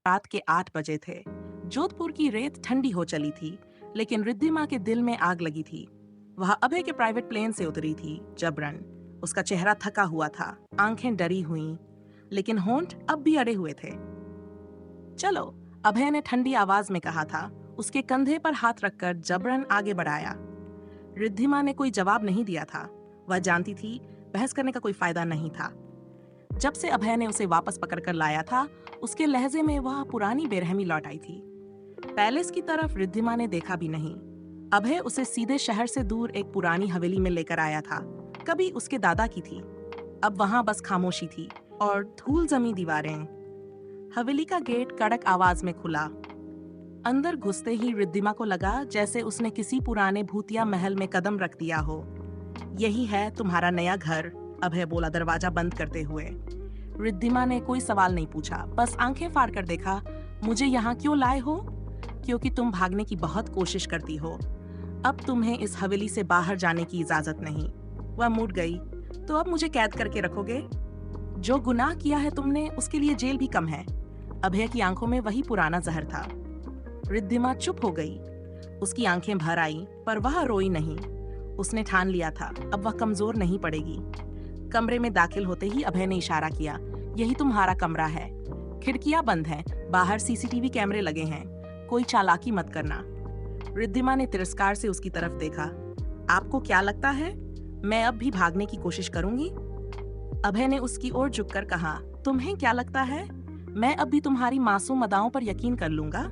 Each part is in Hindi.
रात के 8 बजे थे। जोधपुर की रेत ठंडी हो चली थी, लेकिन रिद्धिमा के दिल में आग लगी थी। वह अभय के प्राइवेट प्लेन से उतरी थी, जबरन। उसका चेहरा थका हुआ था, आंखें डरी हुईं, लेकिन होंठ अब भी अड़े हुए थे। चलो, अभय ने ठंडी आवाज में कहा था, उसके कंधे पर हाथ रखकर जबरन आगे बढ़ाया। रिद्धिमा ने कोई जवाब नहीं दिया था। वह जानती थी बहस करने का कोई फायदा नहीं था। जब से अभय ने उसे वापस पकड़कर लाया था, उसके लहजे में वह पुरानी बेरहमी लौट आई थी। पैलेस की तरफ रिद्धिमा ने देखा भी नहीं। अभय उसे सीधे शहर से दूर एक पुरानी हवेली में लेकर आया था, कभी उसके दादा की थी। अब वहां बस खामोशी थी और धूल जमी दीवारें। हवेली का गेट कड़क आवाज में खुला। अंदर घुसते ही रिद्धिमा को लगा जैसे उसने किसी पुराने भूतिया महल में कदम रख दिया हो। यही है तुम्हारा नया घर, अभय बोला दरवाजा बंद करते हुए। रिद्धिमा ने कोई सवाल नहीं पूछा, बस आंखें फाड़ कर देखा। मुझे यहाँ क्यों लाए हो? क्योंकि तुम भागने की बहुत कोशिश करती हो। अब तुम्हें इस हवेली से बाहर जाने की इजाजत नहीं। वह मुड़ गई। तो अब मुझे कैद करके रखोगे? जो गुनाह किया है तुमने, उसके लिए जेल भी कम है। अभय की आंखों में वही पुराना जहर था। रिद्धिमा चुप हो गई। उसकी आंखें भर आईं, पर वह रोई नहीं। उसने ठान लिया था, अब वह कमजोर नहीं पड़ेगी। कमरे में दाखिल होते ही अभय ने इशारा किया, यही तुम्हारा कमरा है। खिड़कियां बंद हैं, बाहर सीसीटीवी कैमरे लगे हैं। कोई चालाकी मत करना। रिद्धिमा ने तिरस्कार से उसकी तरफ देखा। आपको क्या लगता है मैं अब भी भागने की कोशिश करूंगी? अभय ने उसकी ओर झुककर कहा, तुम्हें क्या लगता है मैं अब भी तुम्हारी मासूम अदाओं पर यकीन कर लूंगा?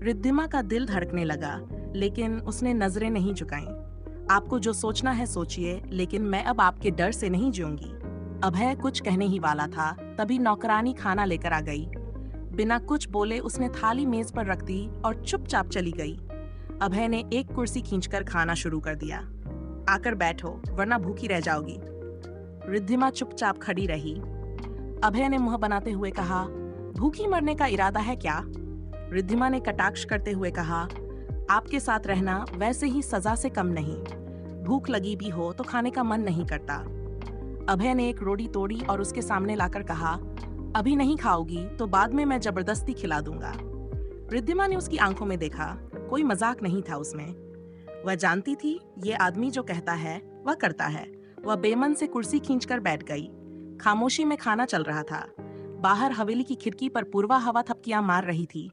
रिद्धिमा का दिल धड़कने लगा, लेकिन उसने नजरें नहीं झुकाईं। आपको जो सोचना है सोचिए, लेकिन मैं अब आपके डर से नहीं जीऊंगी। अभय कुछ कहने ही वाला था, तभी नौकरानी खाना लेकर आ गई। बिना कुछ बोले उसने थाली मेज पर रख दी और चुपचाप चली गई। अभय ने एक कुर्सी खींचकर खाना शुरू कर दिया। आकर बैठो, वरना भूखी रह जाओगी। रिद्धिमा चुपचाप खड़ी रही। अभय ने मुंह बनाते हुए कहा, भूखी मरने का इरादा है क्या? रिद्धिमा ने कटाक्ष करते हुए कहा, आपके साथ रहना वैसे ही सजा से कम नहीं। भूख लगी भी हो तो खाने का मन नहीं करता। अभय ने एक रोटी तोड़ी और उसके सामने लाकर कहा, अभी नहीं खाओगी तो बाद में मैं जबरदस्ती खिला दूंगा। रिद्धिमा ने उसकी आंखों में देखा, कोई मजाक नहीं था उसमें। वह जानती थी ये आदमी जो कहता है वह करता है। वह बेमन से कुर्सी खींचकर बैठ गई। खामोशी में खाना चल रहा था। बाहर हवेली की खिड़की पर पूर्वा हवा थपकियां मार रही थी।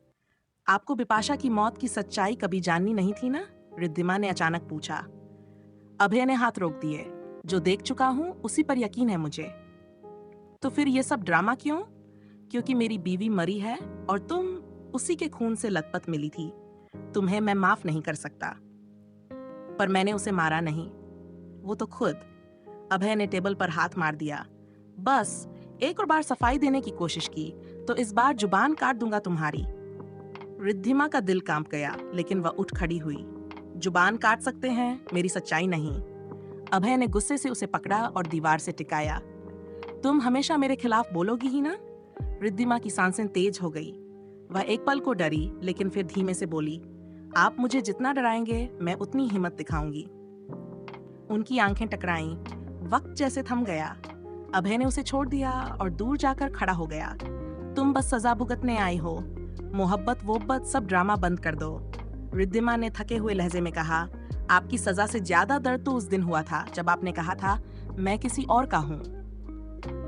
आपको बिपाशा की मौत की सच्चाई कभी जाननी नहीं थी ना? रिद्धिमा ने अचानक पूछा। अभय ने हाथ रोक दिए। जो देख चुका हूं उसी पर यकीन है मुझे। तो फिर ये सब ड्रामा क्यों? क्योंकि मेरी बीवी मरी है और तुम उसी के खून से लथपथ मिली थी। तुम्हें मैं माफ नहीं कर सकता। पर मैंने उसे मारा नहीं, वो तो खुद। अभय ने टेबल पर हाथ मार दिया। बस एक और बार सफाई देने की कोशिश की तो इस बार जुबान काट दूंगा तुम्हारी। रिद्धिमा का दिल कांप गया, लेकिन वह उठ खड़ी हुई। जुबान काट सकते हैं, मेरी सच्चाई नहीं। अभय ने गुस्से से उसे पकड़ा और दीवार से टिकाया। तुम हमेशा मेरे खिलाफ बोलोगी ही ना? रिद्धिमा की सांसें तेज हो गई। वह एक पल को डरी, लेकिन फिर धीमे से बोली, आप मुझे जितना डराएंगे मैं उतनी हिम्मत दिखाऊंगी। उनकी आंखें टकराईं। वक्त जैसे थम गया। अभय ने उसे छोड़ दिया और दूर जाकर खड़ा हो गया। तुम बस सजा भुगतने आई हो। मोहब्बत वोब्बत सब ड्रामा बंद कर दो। रिद्धिमा ने थके हुए लहजे में कहा, आपकी सजा से ज्यादा दर्द तो उस दिन हुआ था जब आपने कहा था मैं किसी और का हूं।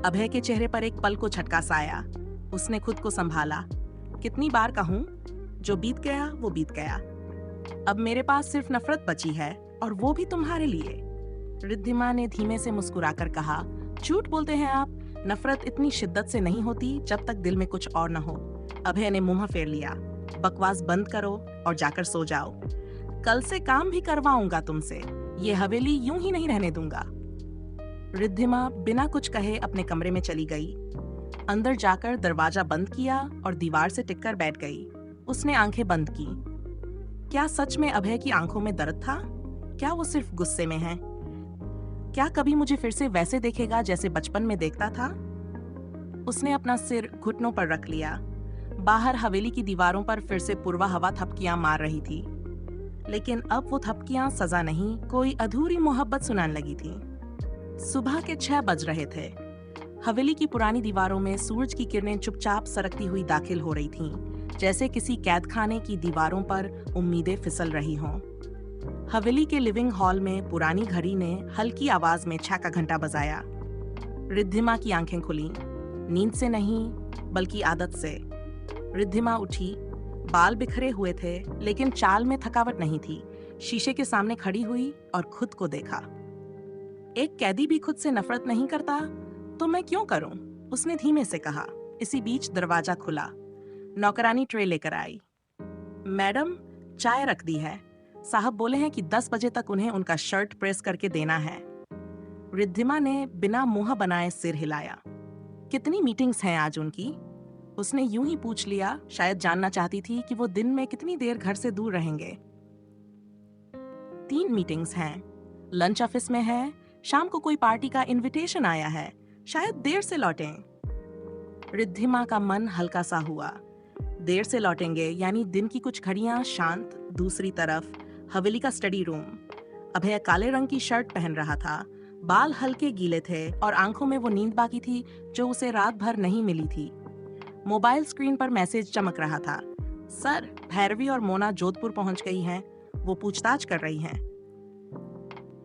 अभय के चेहरे पर एक पल को झटका सा आया। उसने खुद को संभाला। कितनी बार कहूं, जो बीत गया वो बीत गया। अब मेरे पास सिर्फ नफरत बची है, और वो भी तुम्हारे लिए। रिद्धिमा ने धीमे से मुस्कुराकर कहा, झूठ बोलते हैं आप। नफरत इतनी शिद्दत से नहीं होती जब तक दिल में कुछ और न हो। अभय ने मुंह फेर लिया। बकवास बंद करो और जाकर सो जाओ। कल से काम भी करवाऊंगा तुमसे। ये हवेली यूं ही नहीं रहने दूंगा। रिद्धिमा बिना कुछ कहे अपने कमरे में चली गई। अंदर जाकर दरवाजा बंद किया और दीवार से टिककर बैठ गई। उसने आंखें बंद की। क्या सच में अभय की आंखों में दर्द था? क्या वो सिर्फ गुस्से में है? क्या कभी मुझे फिर से वैसे देखेगा जैसे बचपन में देखता था? उसने अपना सिर घुटनों पर रख लिया। बाहर हवेली की दीवारों पर फिर से पूर्वा हवा थपकियां मार रही थी, लेकिन अब वो थपकियां सजा नहीं, कोई अधूरी मोहब्बत सुनाने लगी थी। सुबह के 6 बज रहे थे। हवेली की पुरानी दीवारों में सूरज की किरणें चुपचाप सरकती हुई दाखिल हो रही थीं, जैसे किसी कैदखाने की दीवारों पर उम्मीदें फिसल रही हों। हवेली के लिविंग हॉल में पुरानी घड़ी ने हल्की आवाज में 6 का घंटा बजाया। रिद्धिमा की आंखें खुलीं, नींद से नहीं बल्कि आदत से। रिद्धिमा उठी, बाल बिखरे हुए थे लेकिन चाल में थकावट नहीं थी। शीशे के सामने खड़ी हुई और खुद को देखा। एक कैदी भी खुद से नफरत नहीं करता तो मैं क्यों करूं? उसने धीमे से कहा। इसी बीच दरवाजा खुला। नौकरानी ट्रे लेकर आई। मैडम, चाय रख दी है। साहब बोले हैं कि 10 बजे तक उन्हें उनका शर्ट प्रेस करके देना है। रिद्धिमा ने बिना मुंह बनाए सिर हिलाया। कितनी मीटिंग्स हैं आज उनकी? उसने यूं ही पूछ लिया, शायद जानना चाहती थी कि वो दिन में कितनी देर घर से दूर रहेंगे। 3 मीटिंग्स हैं। लंच ऑफिस में है, शाम को कोई पार्टी का इनविटेशन आया है, शायद देर से लौटें। रिद्धिमा का मन हल्का सा हुआ। देर से लौटेंगे यानी दिन की कुछ घड़ियां शांत। दूसरी तरफ हवेली का स्टडी रूम। अभय काले रंग की शर्ट पहन रहा था, बाल हल्के गीले थे और आंखों में वो नींद बाकी थी जो उसे रात भर नहीं मिली थी। मोबाइल स्क्रीन पर मैसेज चमक रहा था। सर, भैरवी और मोना जोधपुर पहुंच गई हैं, वो पूछताछ कर रही हैं।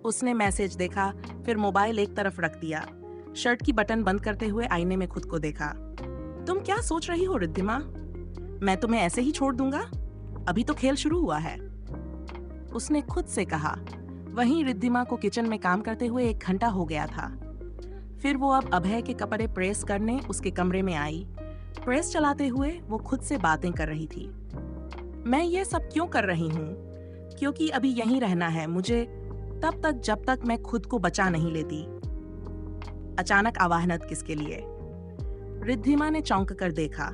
उसने मैसेज देखा, फिर मोबाइल एक तरफ रख दिया। शर्ट की बटन बंद करते हुए आईने में खुद को देखा। तुम क्या सोच रही हो रिद्धिमा? मैं तुम्हें ऐसे ही छोड़ दूंगा? अभी तो खेल शुरू हुआ है, उसने खुद से कहा। वहीं रिद्धिमा को किचन में काम करते हुए 1 घंटा हो गया था। फिर वो अब अभय के कपड़े प्रेस करने उसके कमरे में आई। प्रेस चलाते हुए वो खुद से बातें कर रही थी। मैं ये सब क्यों कर रही हूँ? क्योंकि अभी यहीं रहना है मुझे, तब तक जब तक मैं खुद को बचा नहीं लेती। अचानक आवाहनत किसके लिए? रिद्धिमा ने चौंक कर देखा।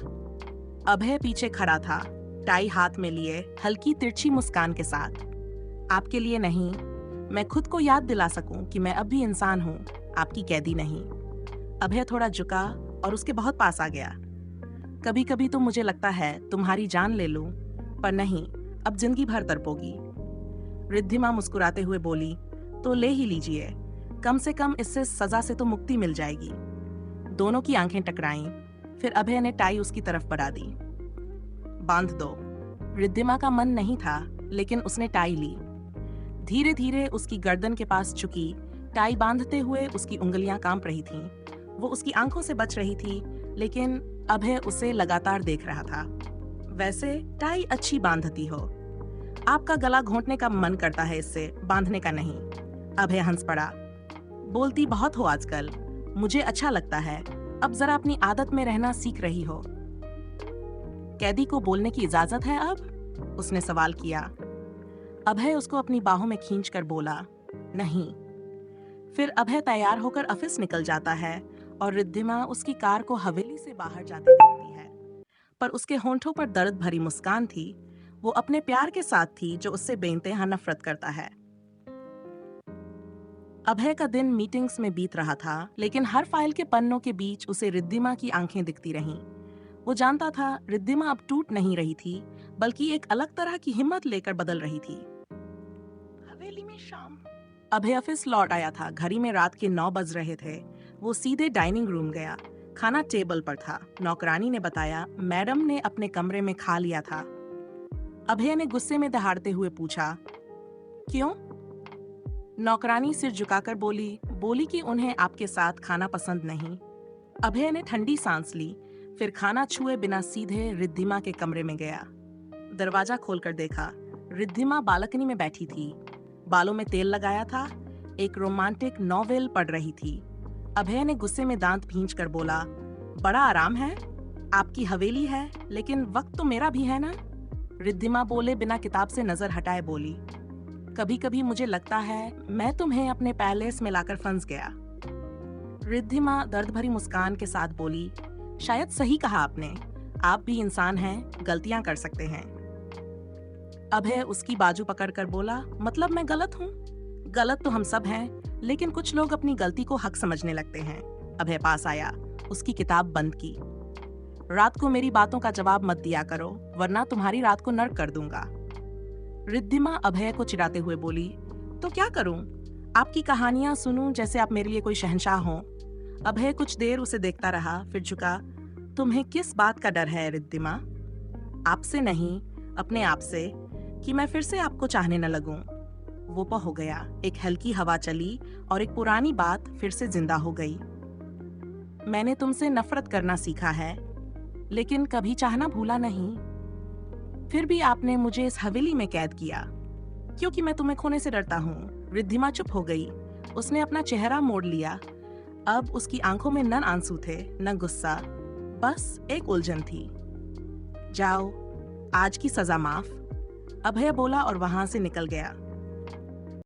अभय पीछे खड़ा था, टाई हाथ में लिए, हल्की तिरछी मुस्कान के साथ। आपके लिए नहीं, मैं खुद को याद दिला सकूं कि मैं अब भी इंसान हूं, आपकी कैदी नहीं। अभय थोड़ा झुका और उसके बहुत पास आ गया। कभी कभी तो मुझे लगता है तुम्हारी जान ले लूं, पर नहीं, अब जिंदगी भर तड़पोगी। रिद्धिमा मुस्कुराते हुए बोली, तो ले ही लीजिए, कम से कम इससे सजा से तो मुक्ति मिल जाएगी। दोनों की आंखें टकराईं, फिर अभय ने टाई उसकी तरफ बढ़ा दी। बांध दो। रिद्धिमा का मन नहीं था, लेकिन उसने टाई ली। धीरे धीरे उसकी गर्दन के पास झुकी। टाई बांधते हुए उसकी उंगलियां कांप रही थीं। वो उसकी आंखों से बच रही थी, लेकिन अभय उसे लगातार देख रहा था। वैसे टाई अच्छी बांधती हो, आपका गला घोंटने का मन करता है, इससे बांधने का नहीं। अभय हंस पड़ा। बोलती बहुत हो आजकल, मुझे अच्छा लगता है, अब जरा अपनी आदत में रहना सीख रही हो। कैदी को बोलने की इजाजत है अब? उसने सवाल किया। अभय उसको अपनी बाहों में खींचकर बोला, नहीं। फिर अभय तैयार होकर ऑफिस निकल जाता है और रिद्धिमा उसकी कार को हवेली से बाहर जाते देखती है। पर उसके होंठों पर दर्द भरी मुस्कान थी। वो अपने प्यार के साथ थी जो उससे बेइंतहा नफरत करता है। अभय का दिन मीटिंग्स में बीत रहा था, लेकिन हर फाइल के पन्नों के बीच उसे रिद्धिमा की आंखें दिखती रहीं। वो जानता था रिद्धिमा अब टूट नहीं रही थी, बल्कि एक अलग तरह की हिम्मत लेकर बदल रही थी। हवेली में शाम। अभय ऑफिस लौट आया था। घड़ी में रात के 9 बज रहे थे। वो सीधे डाइनिंग रूम गया। खाना टेबल पर था। नौकरानी ने बताया, मैडम ने अपने कमरे में खा लिया था। अभय ने गुस्से में दहाड़ते हुए पूछा, क्यों? नौकरानी सिर झुकाकर बोली कि उन्हें आपके साथ खाना पसंद नहीं। अभय ने ठंडी सांस ली, फिर खाना छुए बिना सीधे रिद्धिमा के कमरे में गया। दरवाजा खोलकर देखा, रिद्धिमा बालकनी में बैठी थी। बालों में तेल लगाया था, एक रोमांटिक नॉवेल पढ़ रही थी। अभय ने गुस्से में दांत भींचकर बोला, बड़ा आराम है, आपकी हवेली है, लेकिन वक्त तो मेरा भी है ना। रिद्धिमा बोले बिना किताब से नजर हटाए बोली, कभी कभी मुझे लगता है मैं तुम्हें अपने पैलेस में लाकर फंस गया। रिद्धिमा दर्द भरी मुस्कान के साथ बोली, शायद सही कहा आपने, आप भी इंसान हैं, गलतियां कर सकते हैं। अभय उसकी बाजू पकड़कर बोला, मतलब मैं गलत हूँ? गलत तो हम सब हैं, लेकिन कुछ लोग अपनी गलती को हक समझने लगते हैं। अभय पास आया, उसकी किताब बंद की। रात को मेरी बातों का जवाब मत दिया करो, वरना तुम्हारी रात को नर्क कर दूंगा। रिद्धिमा अभय को चिढ़ाते हुए बोली, तो क्या करूं? आपकी कहानियां सुनूं जैसे आप मेरे लिए कोई शहंशाह हों। अभय कुछ देर उसे देखता रहा, फिर झुका। तुम्हें किस बात का डर है रिद्धिमा? आपसे नहीं, अपने आप से, कि मैं फिर से आपको चाहने न लगूं। वो हो गया। एक हल्की हवा चली और एक पुरानी बात फिर से जिंदा हो गई। मैंने तुमसे नफरत करना सीखा है, लेकिन कभी चाहना भूला नहीं। फिर भी आपने मुझे इस हवेली में कैद किया, क्योंकि मैं तुम्हें खोने से डरता हूँ। रिद्धिमा चुप हो गई। उसने अपना चेहरा मोड़ लिया। अब उसकी आंखों में न आंसू थे, न गुस्सा, बस एक उलझन थी। जाओ, आज की सजा माफ, अभय बोला और वहां से निकल गया।